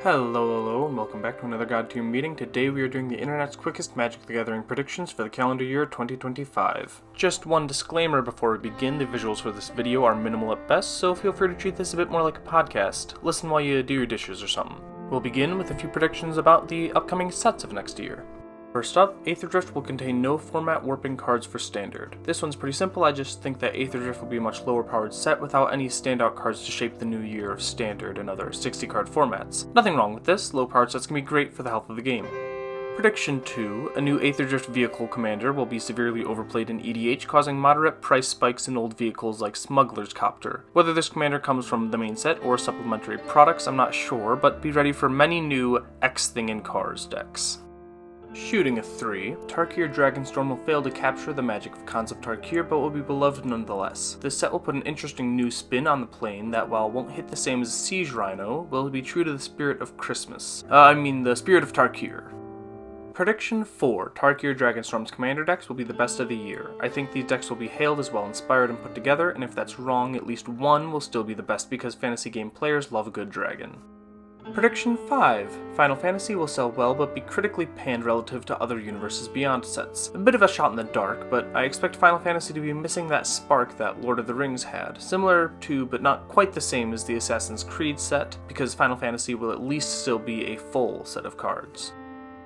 Hello, and welcome back to another GodTube meeting. Today we are doing the internet's quickest Magic the Gathering predictions for the calendar year 2025. Just one disclaimer before we begin, the visuals for this video are minimal at best, so feel free to treat this a bit more like a podcast. Listen while you do your dishes or something. We'll begin with a few predictions about the upcoming sets of next year. First up, Aether Drift will contain no format warping cards for Standard. This one's pretty simple, I just think that Aether Drift will be a much lower powered set without any standout cards to shape the new year of Standard and other 60 card formats. Nothing wrong with this, low powered sets can be great for the health of the game. Prediction 2, a new Aether Drift vehicle commander will be severely overplayed in EDH, causing moderate price spikes in old vehicles like Smuggler's Copter. Whether this commander comes from the main set or supplementary products, I'm not sure, but be ready for many new X-Thing in Cars decks. Shooting a 3, Tarkir Dragonstorm will fail to capture the magic of Khans of Tarkir, but will be beloved nonetheless. This set will put an interesting new spin on the plane that, while won't hit the same as Siege Rhino, will be true to the spirit of Christmas. The spirit of Tarkir. Prediction 4, Tarkir Dragonstorm's commander decks will be the best of the year. I think these decks will be hailed as well inspired and put together, and if that's wrong, at least one will still be the best because fantasy game players love a good dragon. Prediction 5. Final Fantasy will sell well but be critically panned relative to other Universes Beyond sets. A bit of a shot in the dark, but I expect Final Fantasy to be missing that spark that Lord of the Rings had, similar to but not quite the same as the Assassin's Creed set, because Final Fantasy will at least still be a full set of cards.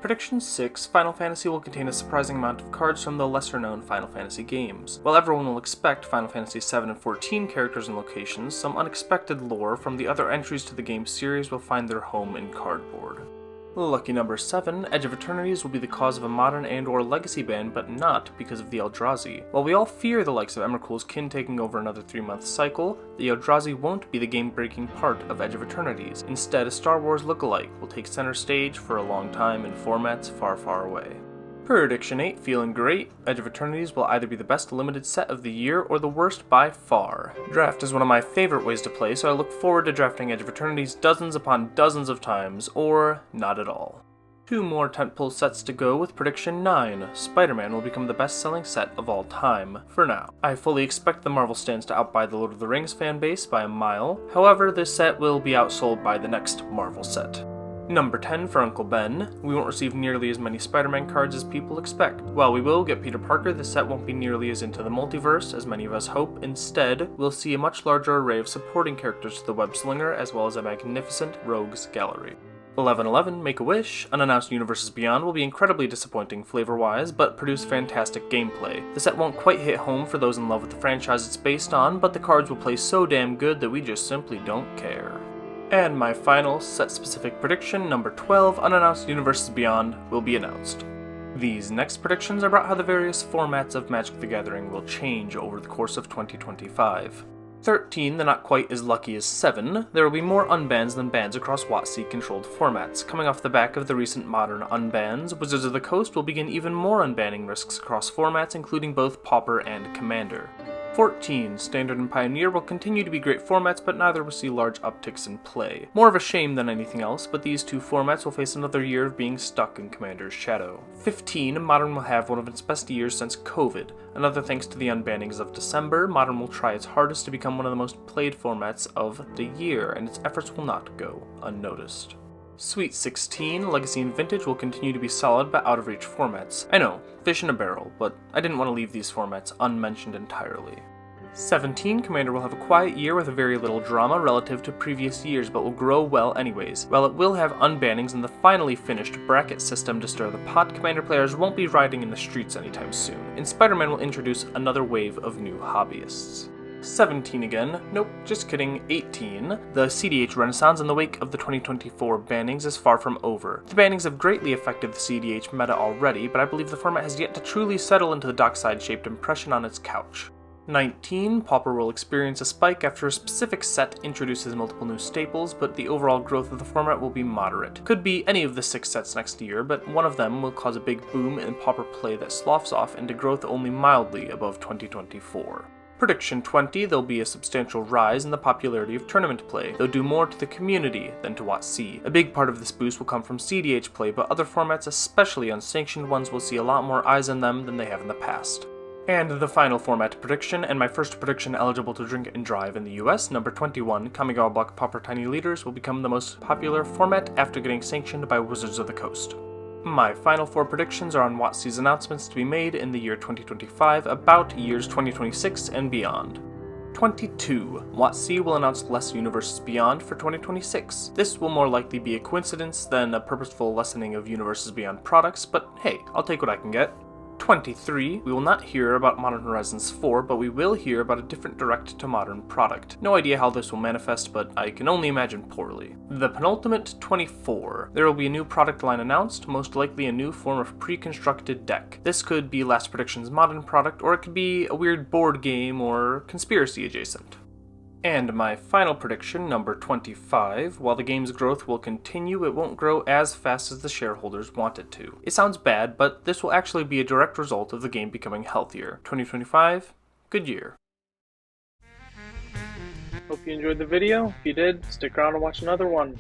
Prediction 6, Final Fantasy will contain a surprising amount of cards from the lesser-known Final Fantasy games. While everyone will expect Final Fantasy 7 and 14 characters and locations, some unexpected lore from the other entries to the game series will find their home in cardboard. Lucky number 7, Edge of Eternities will be the cause of a modern and/or legacy ban, but not because of the Eldrazi. While we all fear the likes of Emrakul's Kin taking over another 3-month cycle, the Eldrazi won't be the game-breaking part of Edge of Eternities. Instead, a Star Wars lookalike will take center stage for a long time in formats far, far away. Prediction 8, feeling great. Edge of Eternities will either be the best limited set of the year or the worst by far. Draft is one of my favorite ways to play, so I look forward to drafting Edge of Eternities dozens upon dozens of times, or not at all. 2 more tentpole sets to go with Prediction 9. Spider-Man will become the best-selling set of all time, for now. I fully expect the Marvel stands to outbuy the Lord of the Rings fanbase by a mile, however this set will be outsold by the next Marvel set. Number 10 for Uncle Ben. We won't receive nearly as many Spider-Man cards as people expect. While we will get Peter Parker, the set won't be nearly as into the multiverse as many of us hope. Instead, we'll see a much larger array of supporting characters to the web-slinger, as well as a magnificent rogues gallery. 1111, Make-A-Wish. Unannounced Universes Beyond will be incredibly disappointing flavor-wise, but produce fantastic gameplay. The set won't quite hit home for those in love with the franchise it's based on, but the cards will play so damn good that we just simply don't care. And my final set-specific prediction, number 12, Unannounced Universes Beyond, will be announced. These next predictions are about how the various formats of Magic the Gathering will change over the course of 2025. 13, the not quite as lucky as 7, there will be more unbans than bans across WotC-controlled formats. Coming off the back of the recent modern unbans, Wizards of the Coast will begin even more unbanning risks across formats, including both Pauper and Commander. 14, Standard and Pioneer will continue to be great formats, but neither will see large upticks in play. More of a shame than anything else, but these 2 formats will face another year of being stuck in Commander's shadow. 15, Modern will have one of its best years since COVID. Another thanks to the unbannings of December, Modern will try its hardest to become one of the most played formats of the year, and its efforts will not go unnoticed. Sweet 16, Legacy and Vintage will continue to be solid but out-of-reach formats. I know, fish in a barrel, but I didn't want to leave these formats unmentioned entirely. 17, Commander will have a quiet year with very little drama relative to previous years, but will grow well anyways. While it will have unbannings and the finally finished bracket system to stir the pot, Commander players won't be riding in the streets anytime soon, and Spider-Man will introduce another wave of new hobbyists. 17 again. Nope, just kidding. 18. The CDH renaissance in the wake of the 2024 bannings is far from over. The bannings have greatly affected the CDH meta already, but I believe the format has yet to truly settle into the dockside-shaped impression on its couch. 19. Pauper will experience a spike after a specific set introduces multiple new staples, but the overall growth of the format will be moderate. Could be any of the 6 sets next year, but one of them will cause a big boom in Pauper play that sloughs off into growth only mildly above 2024. Prediction 20, there'll be a substantial rise in the popularity of tournament play. They'll do more to the community than to WotC. A big part of this boost will come from CDH play, but other formats, especially unsanctioned ones, will see a lot more eyes on them than they have in the past. And the final format prediction, and my first prediction eligible to drink and drive in the US, number 21, Kamigawa Block Popper Tiny Liters will become the most popular format after getting sanctioned by Wizards of the Coast. My final 4 predictions are on WotC's announcements to be made in the year 2025 about years 2026 and beyond. 22. WotC will announce less Universes Beyond for 2026. This will more likely be a coincidence than a purposeful lessening of Universes Beyond products, but hey, I'll take what I can get. 23. We will not hear about Modern Horizons 4, but we will hear about a different direct-to-modern product. No idea how this will manifest, but I can only imagine poorly. The penultimate 24. There will be a new product line announced, most likely a new form of pre-constructed deck. This could be Last Prediction's modern product, or it could be a weird board game or conspiracy adjacent. And my final prediction, number 25, while the game's growth will continue, it won't grow as fast as the shareholders want it to. It sounds bad, but this will actually be a direct result of the game becoming healthier. 2025, good year. Hope you enjoyed the video. If you did, stick around and watch another one.